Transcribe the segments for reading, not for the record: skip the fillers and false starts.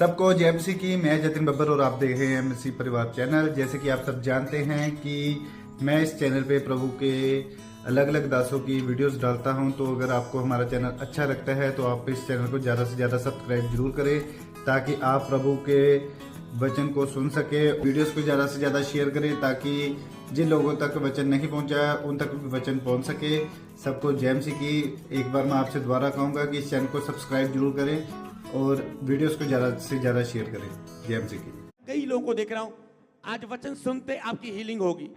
सबको जय मसीह की। मैं जतिन बब्बर और आप देख रहे हैं मसीह परिवार चैनल। जैसे कि आप सब जानते हैं कि मैं इस चैनल पे प्रभु के अलग अलग दासों की वीडियोस डालता हूं, तो अगर आपको हमारा चैनल अच्छा लगता है तो आप इस चैनल को ज़्यादा से ज़्यादा सब्सक्राइब जरूर करें, ताकि आप प्रभु के वचन को सुन सके। वीडियोस को ज़्यादा से ज़्यादा शेयर करें, ताकि जिन लोगों तक वचन नहीं पहुंचा उन तक भी वचन पहुंच सके। सबको जय मसीह की। एक बार मैं आपसे दोबारा कहूँगा कि इस चैनल को सब्सक्राइब जरूर करें और वीडियोस को ज़्यादा से ज़्यादा शेयर करें। जय मसीह की। कई लोगों को देख रहा हूं, आज वचन सुनते आपकी हीलिंग होगी।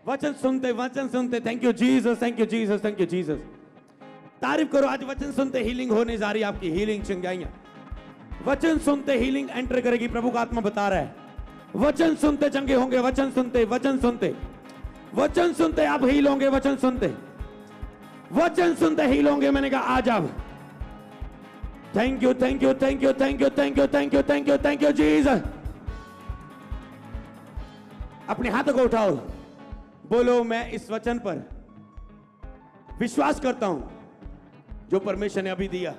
वचन सुनते thank you Jesus, thank you Jesus, thank you Jesus. तारीफ करो, आज वचन सुनते हीलिंग होने जा रही है आपकी। हीलिंग चंगाइयां, वचन सुनते हीलिंग एंटर करेगी। प्रभु का आत्मा बता रहा है, वचन सुनते चंगे होंगे। वचन सुनते वचन सुनते आप हील होंगे। वचन सुनते हील होंगे। मैंने कहा आज आप। Thank you thank you thank you thank you thank you thank you thank you thank you Jesus. अपने हाथों को उठाओ, बोलो मैं इस वचन पर विश्वास करता हूं जो परमेश्वर ने अभी दिया,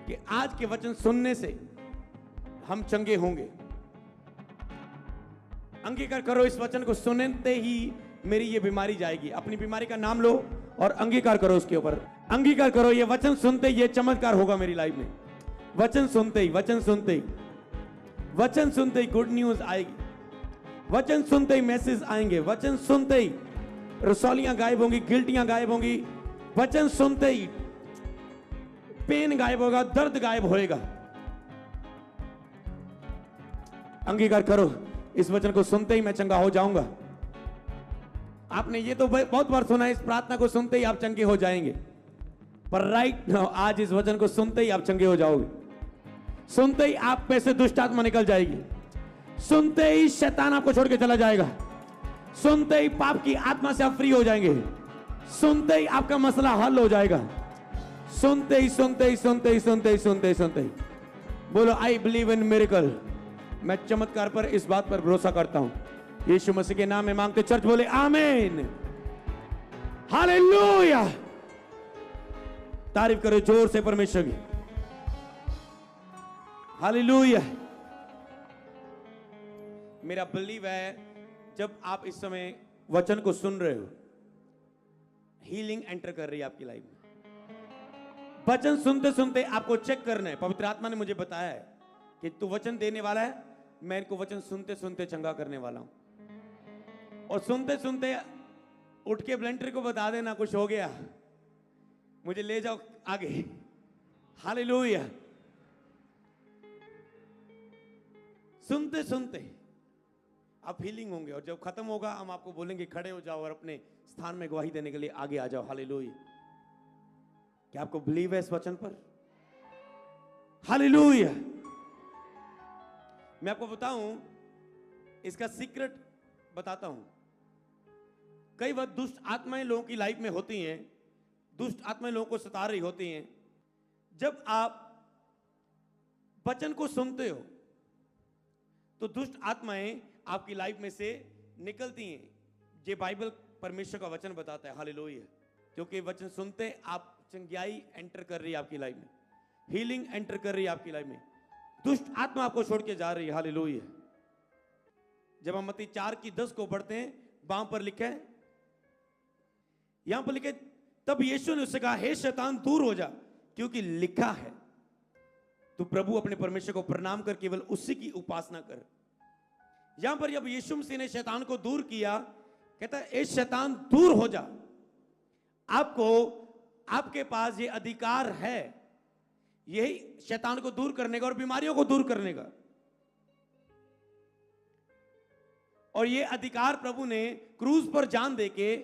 कि आज के वचन सुनने से हम चंगे होंगे। अंगीकार करो, इस वचन को सुनते ही मेरी ये बीमारी जाएगी। अपनी बीमारी का नाम लो और अंगीकार करो उसके ऊपर। अंगीकार करो, ये वचन सुनते ही ये चमत्कार होगा मेरी लाइफ में। वचन सुनते ही गुड न्यूज आएगी। वचन सुनते ही मैसेज आएंगे। वचन सुनते ही रसौलियां गायब होंगी, गिल्टियां गायब होंगी। वचन सुनते ही पेन गायब होगा, दर्द गायब होएगा। अंगीकार करो, इस वचन को सुनते ही मैं चंगा हो जाऊंगा। आपने ये तो बहुत बार सुना है, इस प्रार्थना को सुनते ही आप चंगे हो जाएंगे। पर राइट नाउ, आज इस वचन को सुनते ही आप चंगे हो जाओगे। सुनते ही आप में से दुष्ट आत्मा निकल जाएगी। सुनते ही शैतान आपको छोड़ के चला जाएगा। सुनते ही पाप की आत्मा से आप फ्री हो जाएंगे। सुनते ही आपका मसला हल हो जाएगा। सुनते ही बोलो आई बिलीव इन मिरेकल। मैं चमत्कार पर, इस बात पर भरोसा करता हूं। यीशु मसीह के नाम में मांगते, चर्च बोले आमीन, हालेलुया। तारीफ करो जोर से परमेश्वर की, हालेलुया। मेरा बिलीव है, जब आप इस समय वचन को सुन रहे हो, हीलिंग एंटर कर रही है आपकी लाइफ में। वचन सुनते सुनते आपको चेक करना है। पवित्र आत्मा ने मुझे बताया है कि तू वचन देने वाला है, मैं इनको वचन सुनते सुनते चंगा करने वाला हूं। और सुनते सुनते उठ के ब्लेंडर को बता देना कुछ हो गया, मुझे ले जाओ आगे। हालेलुया। सुनते सुनते आप हीलिंग होंगे, और जब खत्म होगा हम आपको बोलेंगे खड़े हो जाओ और अपने स्थान में गवाही देने के लिए आगे आ जाओ। हालेलुया। क्या आपको बिलीव है इस वचन पर? हालेलुया। मैं आपको बताऊं, इसका सीक्रेट बताता हूं। कई बार दुष्ट आत्माएं लोगों की लाइफ में होती हैं। दुष्ट आत्माएं लोगों को सता रही होती हैं। जब आप वचन को सुनते हो तो दुष्ट आत्माएं आपकी लाइफ में से निकलती हैं। ये बाइबल परमेश्वर का वचन बताता है। हालेलुया। क्योंकि वचन सुनते आप चंगाई एंटर कर रही है आपकी लाइफ में, हीलिंग एंटर कर रही है आपकी लाइफ में। दुष्ट आत्मा आपको छोड़ के जा रही है। हालेलुया। जब हम मत्ती 4:10 को पढ़ते हैं, वहां पर लिखा है, यहां पर लिखा है, तब यीशु ने उससे कहा, हे शैतान दूर हो जा, क्योंकि लिखा है, तू प्रभु अपने परमेश्वर को प्रणाम कर केवल उसी की उपासना कर। यहां पर जब यीशु मसीह ने शैतान को दूर किया, कहता है ए शैतान दूर हो जा। आपके पास ये अधिकार है, यही शैतान को दूर करने का और बीमारियों को दूर करने का। और ये अधिकार प्रभु ने क्रूज पर जान देके,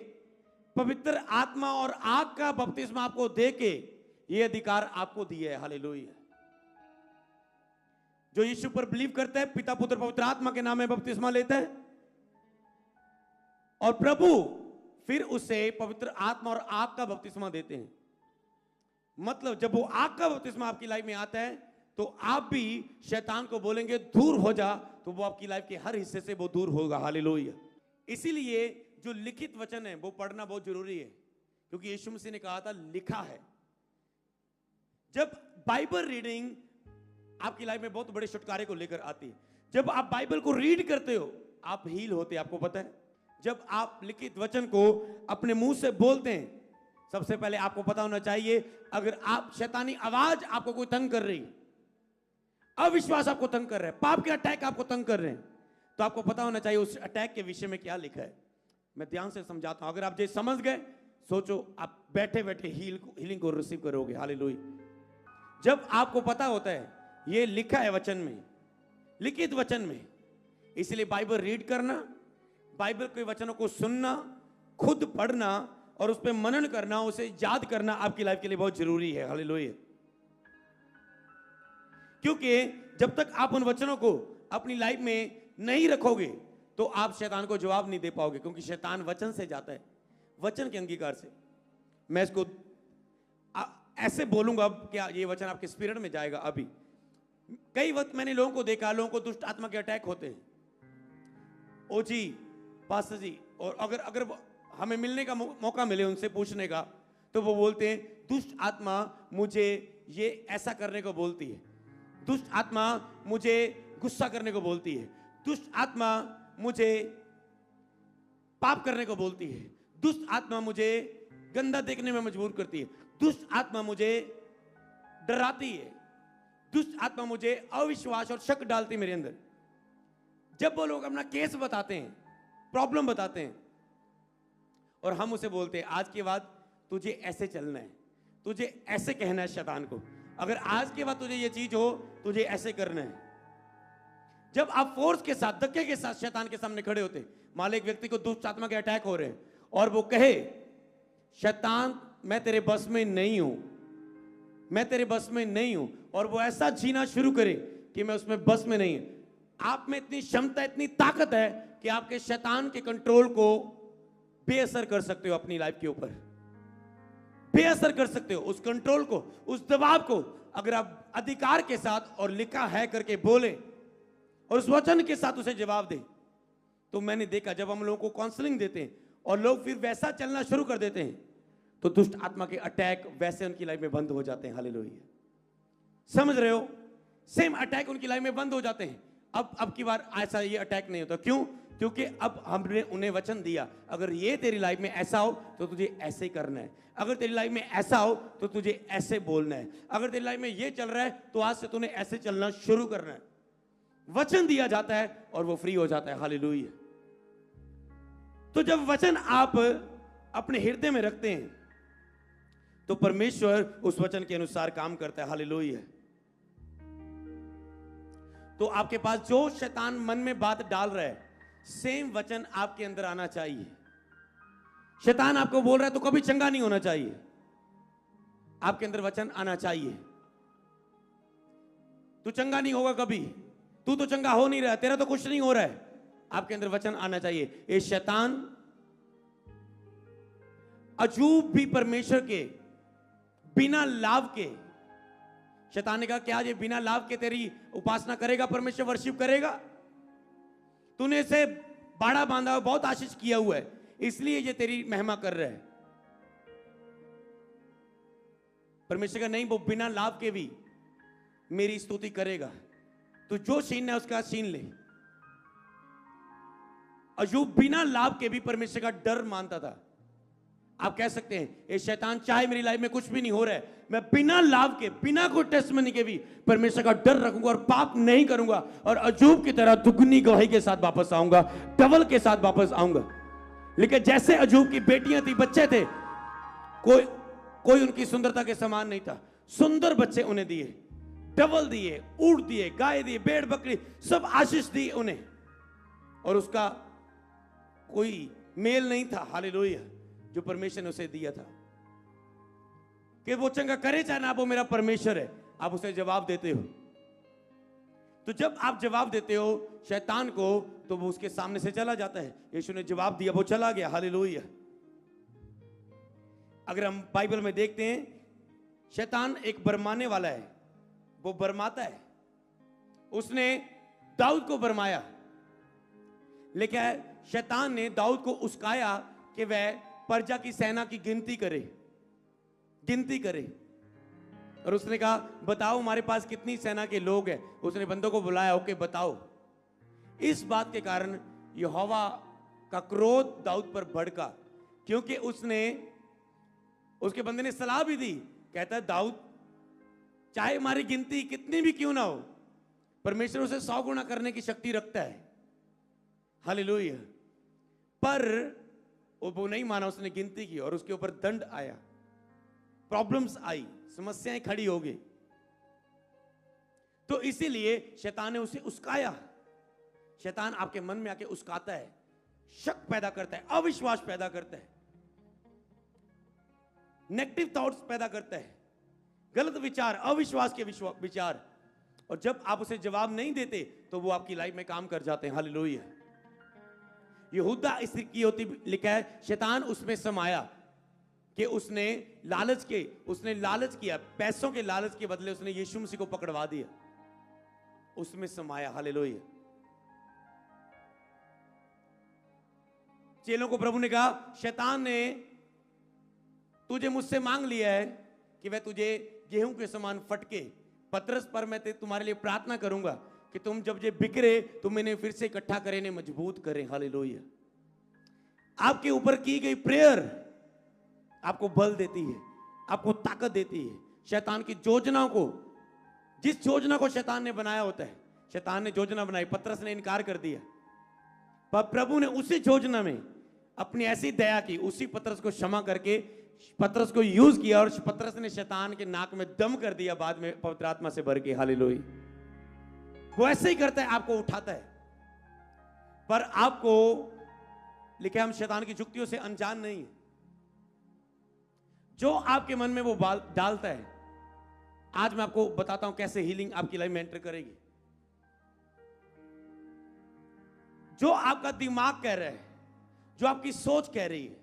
पवित्र आत्मा और आग का बपतिस्मा आपको देके ये अधिकार आपको दिया है। हालेलुया। जो यीशु पर बिलीव करता है, पिता पुत्र पवित्र आत्मा के नाम में बपतिस्मा लेता है, और प्रभु फिर उसे पवित्र आत्मा और आग का बपतिस्मा देते हैं। मतलब जब वो आग का बपतिस्मा आपकी लाइफ में आता है, तो आप भी शैतान को बोलेंगे दूर हो जा, तो वो आपकी लाइफ के हर हिस्से से वो दूर होगा। हालेलुया। इसीलिए जो लिखित वचन है वो पढ़ना बहुत जरूरी है, क्योंकि यीशु मसीह ने कहा था लिखा है। जब बाइबल रीडिंग आपकी लाइफ में बहुत बड़े छुटकारे को लेकर आती है। जब आप बाइबल को रीड करते हो आप हील होते हैं, आपको पता है। जब आप लिखित वचन को अपने मुंह से बोलते हैं, सबसे पहले आपको पता होना चाहिए, अगर आप शैतानी आवाज आपको कोई तंग कर रही, अविश्वास आपको तंग कर रहा है, पाप के अटैक आपको तंग कर रहे हैं, तो आपको पता होना चाहिए उस अटैक के विषय में क्या लिखा है। मैं ध्यान से समझाता हूं, अगर आप ये समझ गए, सोचो आप बैठे बैठे हीलिंग को रिसीव करोगे। हालेलुया। जब आपको पता होता है ये लिखा है वचन में, लिखित वचन में, इसलिए बाइबल रीड करना, बाइबल के वचनों को सुनना, खुद पढ़ना और उस पर मनन करना, उसे याद करना आपकी लाइफ के लिए बहुत जरूरी है। हालेलुया। क्योंकि जब तक आप उन वचनों को अपनी लाइफ में नहीं रखोगे तो आप शैतान को जवाब नहीं दे पाओगे, क्योंकि शैतान वचन से जाता है, वचन के अंगीकार से। मैं इसको ऐसे बोलूंगा अब, क्या ये वचन आपके स्पिरिट में जाएगा अभी। कई वक्त मैंने लोगों को देखा, लोगों को दुष्ट आत्मा के अटैक होते हैं। ओ जी, पास्टर जी, और अगर हमें मिलने का मौका मिले उनसे पूछने का, तो वो बोलते हैं दुष्ट आत्मा मुझे ये ऐसा करने को बोलती है, दुष्ट आत्मा मुझे गुस्सा करने को बोलती है, दुष्ट आत्मा मुझे पाप करने को बोलती है, दुष्ट आत्मा मुझे गंदा देखने में मजबूर करती है, दुष्ट आत्मा मुझे डराती है, दुष्ट आत्मा मुझे अविश्वास और शक डालती है मेरे अंदर। जब वो लोग अपना केस बताते हैं, प्रॉब्लम बताते हैं, और हम उसे बोलते हैं आज के बाद तुझे ऐसे चलना है, तुझे ऐसे कहना है शैतान को, अगर आज के बाद तुझे ये चीज हो तुझे ऐसे करना है। जब आप फोर्स के साथ, धक्के के साथ शैतान के सामने खड़े होते, मान लो एक व्यक्ति को दुष्ट आत्मा के अटैक हो रहे हैं और वो कहे शैतान मैं तेरे बस में नहीं हूं, मैं तेरे बस में नहीं हूं, और वो ऐसा जीना शुरू करे कि मैं उसमें बस में नहीं हूं, आप में इतनी क्षमता, इतनी ताकत है कि आपके शैतान के कंट्रोल को बेअसर कर सकते हो, अपनी लाइफ के ऊपर बेअसर कर सकते हो, उस कंट्रोल को, उस दबाव को, अगर आप अधिकार के साथ और लिखा है करके बोले और उस वचन के साथ उसे जवाब दे। तो मैंने देखा जब हम लोगों को काउंसलिंग देते हैं और लोग फिर वैसा चलना शुरू कर देते हैं, तो दुष्ट आत्मा के अटैक वैसे उनकी लाइफ में बंद हो जाते हैं। हालेलुया। समझ रहे हो? सेम अटैक उनकी लाइफ में बंद हो जाते हैं। अब की बार ऐसा ये अटैक नहीं होता। क्यों? क्योंकि अब हमने उन्हें वचन दिया, अगर ये तेरी लाइफ में ऐसा हो तो तुझे ऐसे करना है, अगर तेरी लाइफ में ऐसा हो तो तुझे ऐसे बोलना है, अगर तेरी लाइफ में ये चल रहा है तो आज से तूने ऐसे चलना शुरू करना है। वचन दिया जाता है और वो फ्री हो जाता है। हालेलुया। तो जब वचन आप अपने हृदय में रखते हैं तो परमेश्वर उस वचन के अनुसार काम करता है। हालेलुया। तो आपके पास जो शैतान मन में बात डाल रहा है, सेम वचन आपके अंदर आना चाहिए। शैतान आपको बोल रहा है तो कभी चंगा नहीं होना चाहिए, आपके अंदर वचन आना चाहिए। तू चंगा नहीं होगा कभी, तू तो चंगा हो नहीं रहा, तेरा तो कुछ नहीं हो रहा है, आपके अंदर वचन आना चाहिए। ये शैतान अजूब भी परमेश्वर के बिना लाभ के, शैतान ने कहा क्या ये बिना लाभ के तेरी उपासना करेगा, परमेश्वर वर्शिप करेगा? तूने इसे बाड़ा बांधा हुआ, बहुत आशीष किया हुआ है, इसलिए ये तेरी महिमा कर रहा है। परमेश्वर का नहीं, वो बिना लाभ के भी मेरी स्तुति करेगा। तो जो छीनना है उसका छीन ले। अय्यूब बिना लाभ के भी परमेश्वर का डर मानता था। आप कह सकते हैं ये शैतान चाहे मेरी लाइफ में कुछ भी नहीं हो रहा है, मैं बिना लाभ के, बिना कोई टेस्टमनी के भी परमेश्वर का डर रखूंगा और पाप नहीं करूंगा, और अय्यूब की तरह दुगनी गवाही के साथ वापस आऊंगा, डबल के साथ वापस आऊंगा। लेकिन जैसे अय्यूब की बेटियां थी, बच्चे थे, कोई उनकी सुंदरता के समान नहीं था। सुंदर बच्चे उन्हें दिए, डबल दिए, ऊंट दिए, गाय दिए, भेड़ बकरी, सब आशीष दी उन्हें, और उसका कोई मेल नहीं था। हालेलुया। जो परमेश्वर ने उसे दिया था कि वो चंगा करे चाहे ना, वो मेरा परमेश्वर है, आप उसे जवाब देते हो। तो जब आप जवाब देते हो शैतान को, तो वो उसके सामने से चला जाता है। यीशु ने जवाब दिया, वो चला गया। हालेलुया। अगर हम बाइबल में देखते हैं, शैतान एक बरमाने वाला है, वो बरमाता है। उसने दाऊद को बरमाया, लेकिन शैतान ने दाऊद को उस्काया कि वह प्रजा की सेना की गिनती करे। और उसने कहा बताओ हमारे पास कितनी सेना के लोग हैं। उसने बंदों को बुलाया, ओके बताओ। इस बात के कारण यहोवा का क्रोध दाऊद पर भड़का, क्योंकि उसके बंदे ने सलाह भी दी। कहता है दाऊद चाहे हमारी गिनती कितनी भी क्यों ना हो, परमेश्वर उसे 100 गुना करने की शक्ति रखता है। हालेलुया। पर वो नहीं माना, उसने गिनती की और उसके ऊपर दंड आया, प्रॉब्लम्स आई, समस्याएं खड़ी हो गई। तो इसीलिए शैतान ने उसे उस्काया। शैतान आपके मन में आके उस्काता है, शक पैदा करता है, अविश्वास पैदा करता है, नेगेटिव थॉट्स पैदा करता है, गलत विचार, अविश्वास के विचार। और जब आप उसे जवाब नहीं देते तो वो आपकी लाइफ में काम कर जाते हैं। हालेलुया। यहूदा इसकी होती लिखा है, शैतान उसमें समाया कि उसने लालच किया, पैसों के लालच के बदले उसने यीशु मसीह को पकड़वा दिया, उसमें समाया। हालेलुया। चेलों को प्रभु ने कहा शैतान ने तुझे मुझसे मांग लिया है कि वह तुझे गेहूं के समान फटके। पतरस पर मैं तुम्हारे लिए प्रार्थना करूंगा कि तुम जब ये बिखरे तुम इन्हें फिर से इकट्ठा करें, इन्हें मजबूत करें। हालेलुया। आपके ऊपर की गई प्रेयर आपको बल देती है, आपको ताकत देती है। शैतान की योजनाओं को, जिस योजना को शैतान ने बनाया होता है, शैतान ने योजना बनाई, पतरस ने इनकार कर दिया, पर प्रभु ने उसी योजना में अपनी ऐसी दया की, उसी पतरस को क्षमा करके पतरस को यूज किया और पतरस ने शैतान के नाक में दम कर दिया बाद में पवित्र आत्मा से भर के। हालेलुया। वो ऐसे ही करता है, आपको उठाता है। पर आपको लिखे हम शैतान की जुक्तियों से अनजान नहीं है। जो आपके मन में वो डालता है, आज मैं आपको बताता हूं कैसे हीलिंग आपकी लाइफ में एंटर करेगी। जो आपका दिमाग कह रहा है, जो आपकी सोच कह रही है,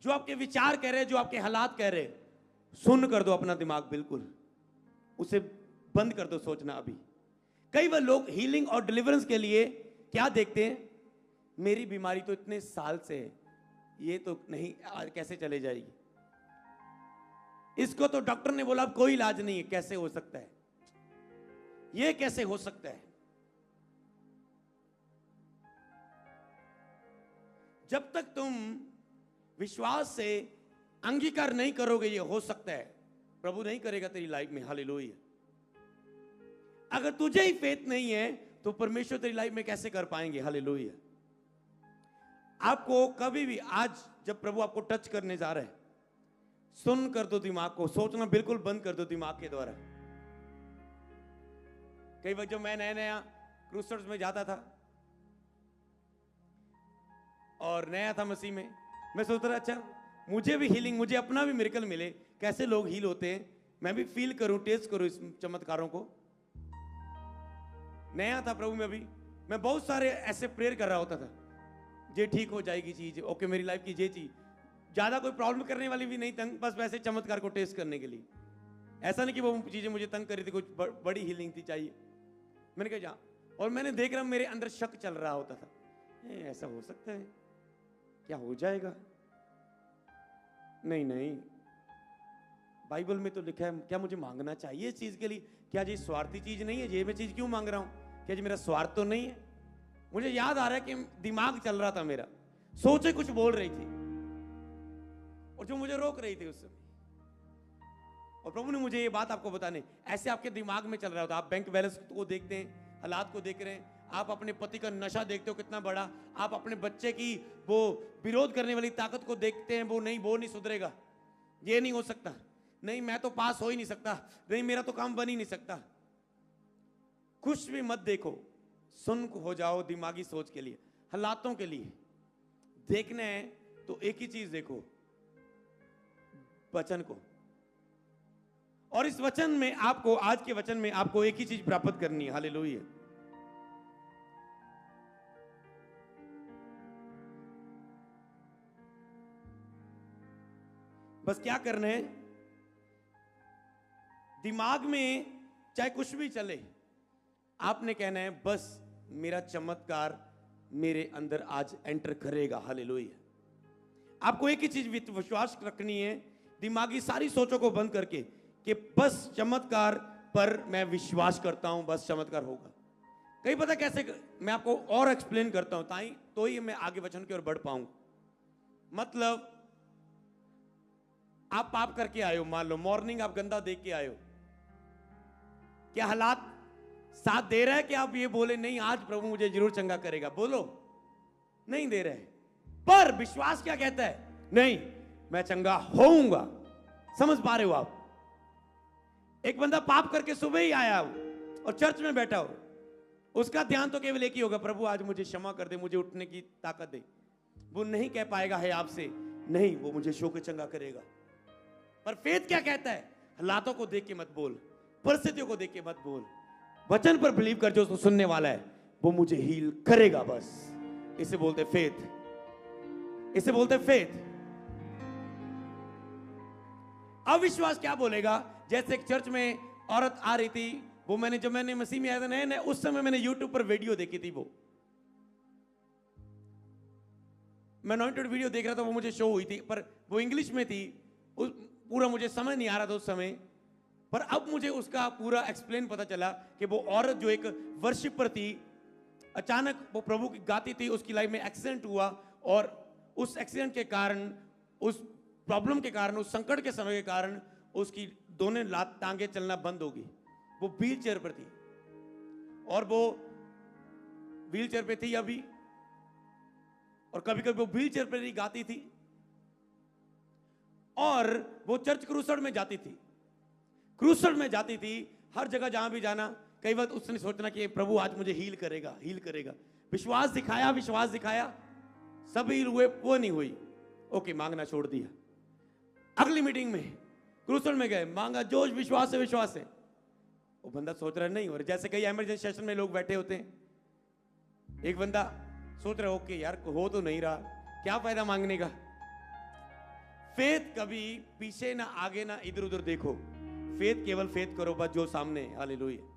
जो आपके विचार कह रहे हैं, जो आपके हालात कह रहे हैं, सुन कर दो अपना दिमाग, बिल्कुल उसे बंद कर दो सोचना अभी। कई बार लोग हीलिंग और डिलीवरेंस के लिए क्या देखते हैं, मेरी बीमारी तो इतने साल से है, ये तो नहीं कैसे चले जाएगी, इसको तो डॉक्टर ने बोला अब कोई इलाज नहीं है, कैसे हो सकता है, ये कैसे हो सकता है। जब तक तुम विश्वास से अंगीकार नहीं करोगे ये हो सकता है, प्रभु नहीं करेगा तेरी लाइफ में। हालेलुया। अगर तुझे ही फेथ नहीं है तो परमेश्वर तेरी लाइफ में कैसे कर पाएंगे। हालेलुया। आपको कभी भी, आज जब प्रभु आपको टच करने जा रहा है, सुन कर दो दिमाग को, सोचना बिल्कुल बंद कर दो दिमाग के द्वारा। कई बार जब मैं नया क्रूसर्स में जाता था और नया था मसीह में, मैं सोचता था अच्छा मुझे भी हीलिंग, मुझे अपना भी मिरेकल मिले, कैसे लोग हील होते हैं, मैं भी फील करूं, टेस्ट करूं इस चमत्कारों को। नया था प्रभु में, अभी मैं बहुत सारे ऐसे प्रेयर कर रहा होता था, ये ठीक हो जाएगी चीज, ओके मेरी लाइफ की ये चीज, ज्यादा कोई प्रॉब्लम करने वाली भी नहीं, तंग बस वैसे चमत्कार को टेस्ट करने के लिए। ऐसा नहीं कि वो चीजें मुझे तंग करी थी, कुछ बड़ी हीलिंग थी चाहिए। मैंने कहा जा, और मैंने देख रहा मेरे अंदर शक चल रहा होता था, ऐसा हो सकता है, क्या हो जाएगा, नहीं बाइबल में तो लिखा है, क्या मुझे मांगना चाहिए इस चीज के लिए, क्या ये स्वार्थी चीज नहीं है, ये मैं चीज क्यों मांग रहा हूं, क्या ये मेरा स्वार्थ तो नहीं है। मुझे याद आ रहा है कि दिमाग चल रहा था मेरा, सोचे कुछ बोल रही थी और जो मुझे रोक रही थी उस समय। और प्रभु ने मुझे ये बात आपको बताने, ऐसे आपके दिमाग में चल रहा होता। आप बैंक बैलेंस को देखते हैं, हालात को देख रहे हैं, आप अपने पति का नशा देखते हो कितना बड़ा, आप अपने बच्चे की वो विरोध करने वाली ताकत को देखते हैं, वो नहीं सुधरेगा, ये नहीं हो सकता, नहीं मैं तो पास हो ही नहीं सकता, नहीं मेरा तो काम बन ही नहीं सकता। कुछ भी मत देखो, सुन हो जाओ दिमागी सोच के लिए, हालातों के लिए। देखना है तो एक ही चीज देखो, वचन को। और इस वचन में आपको, आज के वचन में आपको एक ही चीज प्राप्त करनी है। हालेलुया। बस क्या करना है, दिमाग में चाहे कुछ भी चले, आपने कहना है बस मेरा चमत्कार मेरे अंदर आज एंटर करेगा। हालेलुया। आपको एक ही चीज विश्वास रखनी है, दिमागी सारी सोचों को बंद करके, कि बस चमत्कार पर मैं विश्वास करता हूं, बस चमत्कार होगा। कहीं पता कैसे, मैं आपको और एक्सप्लेन करता हूं ताई तो ही मैं आगे वचन की ओर बढ़ पाऊं। मतलब आप पाप करके आए हो, मान लो मॉर्निंग आप गंदा देख के आए हो, क्या हालात साथ दे रहा है कि आप ये बोले नहीं आज प्रभु मुझे जरूर चंगा करेगा? बोलो, नहीं दे रहे। पर विश्वास क्या कहता है? नहीं, मैं चंगा होऊंगा। समझ पा रहे हो आप? एक बंदा पाप करके सुबह ही आया हो और चर्च में बैठा हो, उसका ध्यान तो केवल एक ही होगा, प्रभु आज मुझे क्षमा कर दे, मुझे उठने की ताकत दे। वो नहीं कह पाएगा है आपसे, नहीं वो मुझे शो के चंगा करेगा। पर फेथ क्या कहता है? हालातों को देख के मत बोल, परिस्थितियों को देख के मत बोल, वचन पर बिलीव कर, जो उसको सुनने वाला है वो मुझे हील करेगा। बस इसे बोलते फेथ, इसे बोलते फेथ। अविश्वास क्या बोलेगा? जैसे एक चर्च में औरत आ रही थी, वो जब मैंने मसीह में आया था नए नए, उस समय मैंने यूट्यूब पर वीडियो देखी थी, वो मैं अनॉइंटेड वीडियो देख रहा था, वो मुझे शो हुई थी, पर वो इंग्लिश में थी, पूरा मुझे समझ नहीं आ रहा था उस समय। पर अब मुझे उसका पूरा एक्सप्लेन पता चला कि वो औरत जो एक वर्शिपर थी, अचानक वो प्रभु की गाती थी, उसकी लाइफ में एक्सीडेंट हुआ और उस एक्सीडेंट के कारण, उस प्रॉब्लम के कारण, उस संकट के समय के कारण उसकी दोनों टांगे चलना बंद हो गई। वो व्हील चेयर पर थी और वो व्हील चेयर पे थी अभी, और कभी कभी वो व्हील चेयर पर ही गाती थी और वो चर्च क्रूसड में जाती थी, क्रूसड में जाती थी, हर जगह जहां भी जाना, कई बार उसने सोचना कि प्रभु आज मुझे हील करेगा, हील करेगा। विश्वास दिखाया, विश्वास दिखाया, सब हील हुए, वो नहीं हुई, ओके मांगना छोड़ दिया। अगली मीटिंग में क्रूसड में गए, मांगा, जोश विश्वास है, विश्वास है। वो बंदा सोच रहा नहीं हो रहा। जैसे कई इमरजेंसी सेशन में लोग बैठे होते हैं, एक बंदा सोच रहा ओके यार हो तो नहीं रहा, क्या फायदा मांगने का। फेथ कभी पीछे ना आगे ना इधर उधर देखो, फेथ केवल फेथ करो बस जो सामने है। हालेलुया।